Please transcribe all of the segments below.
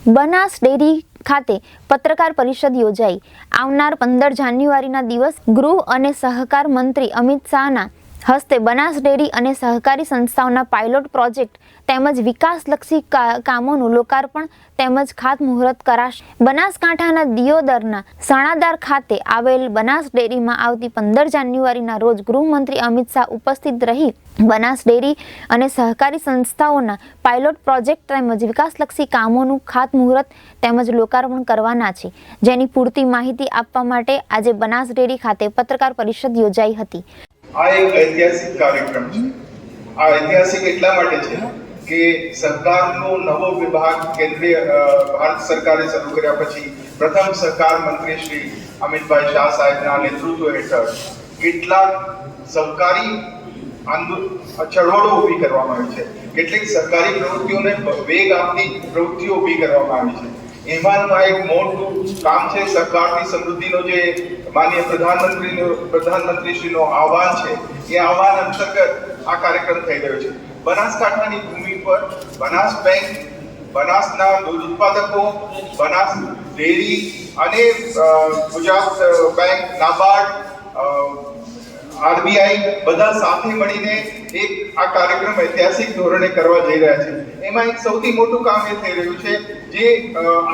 Banas dairy ખાતે પત્રકાર પરિષદ યોજાઈ। આવનાર 15 જાન્યુઆરીના દિવસ ગૃહ અને સહકાર મંત્રી અમિત શાહના હસ્તે બનાસ ડેરી અને સહકારી સંસ્થાઓના પાયલોટ પ્રોજેક્ટ તેમજ વિકાસલક્ષી કામોનું લોકાર્પણ તેમજ ખાતમુહૂર્ત કરાશે। બનાસકાંઠાના દિયોદરના સણાદાર ખાતે આવેલ બનાસ ડેરીમાં આવતી 15 જાન્યુઆરીના રોજ ગૃહમંત્રી અમિત શાહ ઉપસ્થિત રહી બનાસ ડેરી અને સહકારી સંસ્થાઓના પાયલોટ પ્રોજેક્ટ તેમજ વિકાસલક્ષી કામોનું ખાતમુહૂર્ત તેમજ લોકાર્પણ કરવાના છે, જેની પૂરતી માહિતી આપવા માટે આજે બનાસ ડેરી ખાતે પત્રકાર પરિષદ યોજાઈ હતી। આ એક ઐતિહાસિક કાર્યક્રમ છે। આ ઐતિહાસિક એટલા માટે છે કે સરકારનો નવો વિભાગ કેન્દ્રીય ભારત સરકારે શરૂ કર્યા પછી પ્રથમ સહકાર મંત્રી શ્રી અમિતભાઈ શાહ સાહેબના નેતૃત્વ હેઠળ કેટલાક સહકારી ચળવળો ઊભી કરવામાં આવી છે। કેટલીક સરકારી પ્રવૃત્તિઓને વેગ આપતી પ્રવૃત્તિઓ ઊભી કરવામાં આવી છે। એમાંનું આ એક મોટું કામ છે સહકારની સમૃદ્ધિનો જે માનનીય પ્રધાનમંત્રીશ્રીનો આહવાન છે, એ આહવાન અંતર્ગત આ કાર્યક્રમ થઈ રહ્યો છે। બનાસકાંઠાની ભૂમિ પર બનાસ બેંક, બનાસના દૂધ ઉત્પાદકો, બનાસ ડેરી અને ગુજરાત બેંક, નાબાર્ડ, આરબીઆઈ બધા સાથે મળીને એક આ કાર્યક્રમ ઐતિહાસિક ધોરણે કરવા જઈ રહ્યા છે। એમાં એક સૌથી મોટું કામ એ થઈ રહ્યું છે, જે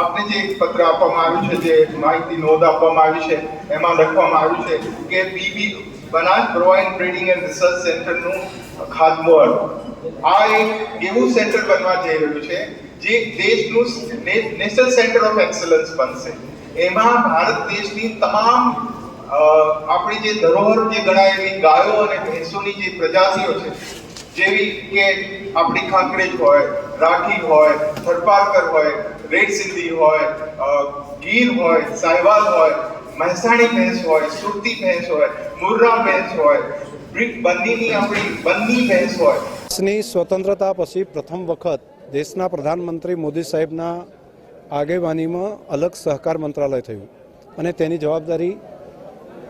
આપને જે પત્ર આપવામાં આવ્યું છે, જે માહિતી નોંધ આપવામાં આવી છે, એમાં લખવામાં આવ્યું છે કે પીબી બનાસ બ્રોઇન બ્રીડિંગ એન્ડ રિસર્ચ સેન્ટરનું ખાતમુહૂર્ત આ એક એવું સેન્ટર બનવા જઈ રહ્યું છે જે દેશનું નેશનલ સેન્ટર ઓફ એક્સલન્સ બનશે। એમાં ભારત દેશની તમામ આપણી જે ધરોહર જે ગણાયેલી ગાયો અને ભેંસોની જે પ્રજાતિઓ છે, જેવી કે આપણી ખાંકરેજ હોય, રાઠી હોય, થરપારકર હોય, રેડ સિંધી હોય, ગીર હોય, સાહિવાલ હોય, મહેસાણી ભેંસ હોય, સુરતી ભેંસ હોય, મુર્રા ભેંસ હોય, બંદીની આપણી બંદી ભેંસ હોય। દેશની સ્વતંત્રતા પછી પ્રથમ વખત દેશના પ્રધાનમંત્રી મોદી સાહેબના આગેવાનીમાં અલગ સહકાર મંત્રાલય થયું અને તેની જવાબદારી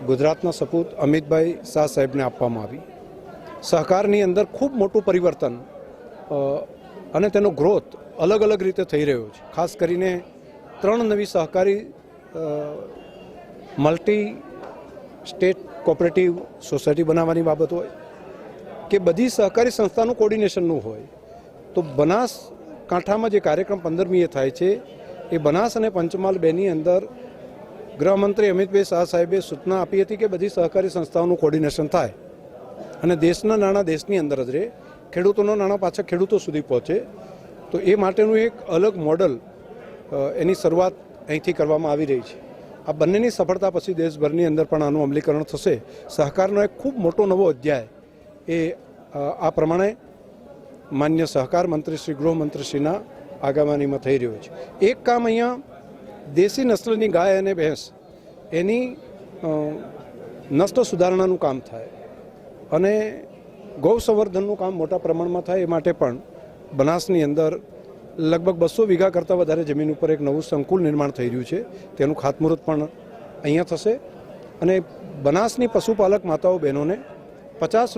ગુજરાતના સપૂત અમિતભાઈ શાહ સાહેબને આપવામાં આવી। સહકારની અંદર ખૂબ મોટું પરિવર્તન અને તેનો ગ્રોથ અલગ અલગ રીતે થઈ રહ્યો છે। ખાસ કરીને 3 નવી સહકારી મલ્ટી સ્ટેટ કોઓપરેટિવ સોસાયટી બનાવવાની બાબત હોય કે બધી સહકારી સંસ્થાનું કોર્ડિનેશનનું હોય, તો બનાસકાંઠામાં જે કાર્યક્રમ 15મીએ થાય છે એ બનાસ અને પંચમહાલ બેની અંદર ગૃહમંત્રી અમિતભાઈ શાહ સાહેબે સૂચના આપી હતી કે બધી સહકારી સંસ્થાઓનું કોર્ડિનેશન થાય અને દેશના નાણાં દેશની અંદર જ રહે, ખેડૂતોના નાણાં પાછા ખેડૂતો સુધી પહોંચે। તો એ માટેનું એક અલગ મોડલ એની શરૂઆત અહીંથી કરવામાં આવી રહી છે। આ બંનેની સફળતા પછી દેશભરની અંદર પણ આનું અમલીકરણ થશે। સહકારનો એક ખૂબ મોટો નવો અધ્યાય એ આ પ્રમાણે માન્ય સહકાર મંત્રી શ્રી ગૃહમંત્રીશ્રીના આગેવાનીમાં થઈ રહ્યો છે। એક કામ અહીંયા દેશી નસ્લની ગાય અને ભેંસ એની નસ્લ સુધારણાનું કામ થાય અને ગૌ સંવર્ધનનું કામ મોટા પ્રમાણમાં થાય, એ માટે પણ બનાસની અંદર લગભગ 200 વીઘા કરતાં વધારે જમીન ઉપર એક નવું સંકુલ નિર્માણ થઈ રહ્યું છે। તેનું ખાતમુહૂર્ત પણ અહીંયા થશે અને બનાસની પશુપાલક માતાઓ બહેનોને 50,000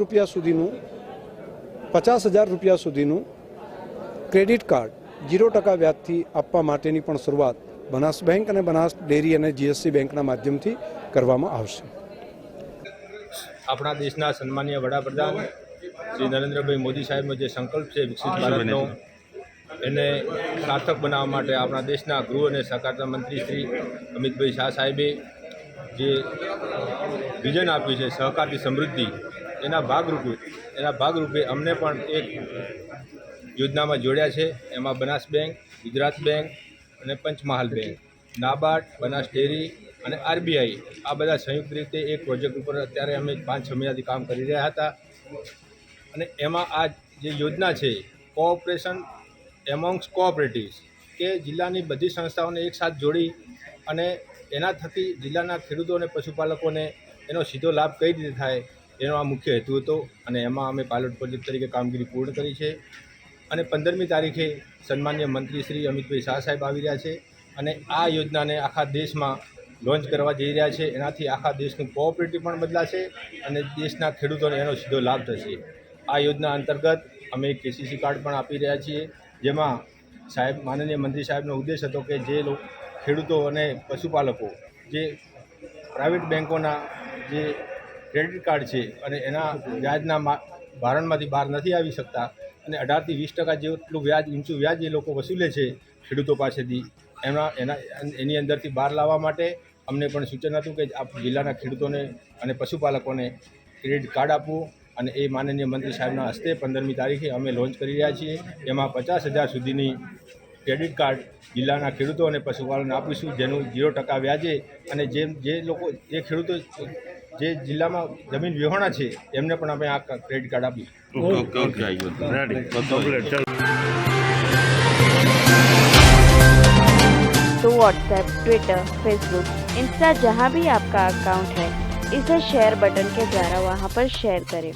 રૂપિયા સુધીનું ક્રેડિટ કાર્ડ 0% વ્યાજથી આપવા માટેની પણ શરૂઆત બનાસ બેંક અને બનાસ ડેરી અને જીએસસી બેંકના માધ્યમથી કરવામાં આવશે। આપણા દેશના સન્માનીય વડાપ્રધાન શ્રી નરેન્દ્રભાઈ મોદી સાહેબનો જે સંકલ્પ છે વિકસિત ભારતનો, એને સાર્થક બનાવવા માટે આપણા દેશના ગૃહ અને સહકારિતા મંત્રી શ્રી અમિતભાઈ શાહ સાહેબે જે વિઝન આપ્યું છે સહકારની સમૃદ્ધિ, એના ભાગરૂપે અમને પણ એક યોજનામાં જોડ્યા છે। એમાં બનાસ બેંક, ગુજરાત બેંક અને પંચમહાલ બેંક, નાબાર્ડ, બનાસ ડેરી અને આરબીઆઈ આ બધા સંયુક્ત રીતે એક પ્રોજેક્ટ ઉપર અત્યારે અમે 5-6 મહિનાથી કામ કરી રહ્યા હતા અને એમાં આ જે યોજના છે કોઓપરેશન એમોંગ્સ કોઓપરેટિવ્સ, કે જિલ્લાની બધી સંસ્થાઓને એકસાથ જોડી અને એના થકી જિલ્લાના ખેડૂતો અને પશુપાલકોને એનો સીધો લાભ કઈ રીતે થાય એનો આ મુખ્ય હેતુ હતો અને એમાં અમે પાયલોટ પ્રોજેક્ટ તરીકે કામગીરી પૂર્ણ કરી છે અને 15મી તારીખે સન્માનીય મંત્રી શ્રી અમિતભાઈ શાહ સાહેબ આવી રહ્યા છે અને આ યોજનાને આખા દેશમાં લોન્ચ કરવા જઈ રહ્યા છે। એનાથી આખા દેશનું કોઓપરેટિવ પણ બદલાશે અને દેશના ખેડૂતોને એનો સીધો લાભ થશે। આ યોજના અંતર્ગત અમે KCC કાર્ડ પણ આપી રહ્યા છીએ, જેમાં સાહેબ માનનીય મંત્રી સાહેબનો ઉદ્દેશ હતો કે જે ખેડૂતો અને પશુપાલકો જે પ્રાઇવેટ બેન્કોના જે ક્રેડિટ કાર્ડ છે અને એના વ્યાજના ભારણમાંથી બહાર નથી આવી શકતા અને 18થી 20% જેટલું વ્યાજ ઊંચું વ્યાજ એ લોકો વસૂલે છે ખેડૂતો પાસેથી, એની અંદરથી બહાર લાવવા માટે અમને પણ સૂચન હતું કે આ જિલ્લાના ખેડૂતોને અને પશુપાલકોને ક્રેડિટ કાર્ડ આપવું અને એ માનનીય મંત્રી સાહેબના હસ્તે 15મી તારીખે અમે લોન્ચ કરી રહ્યા છીએ. એમાં 50,000 સુધીની ક્રેડિટ કાર્ડ જિલ્લાના ખેડૂતો અને પશુપાલકોને આપીશું, જેનું 0% વ્યાજે, અને જે લોકો જે ખેડૂતો જે જિલ્લામાં જમીન વિહોણા છે એમને પણ અમે આ ક્રેડિટ કાર્ડ આપીશું. तो व्हाट्सएप, ट्विटर, फेसबुक, इंस्टा जहाँ भी आपका अकाउंट है, इसे शेयर बटन के द्वारा वहाँ पर शेयर करें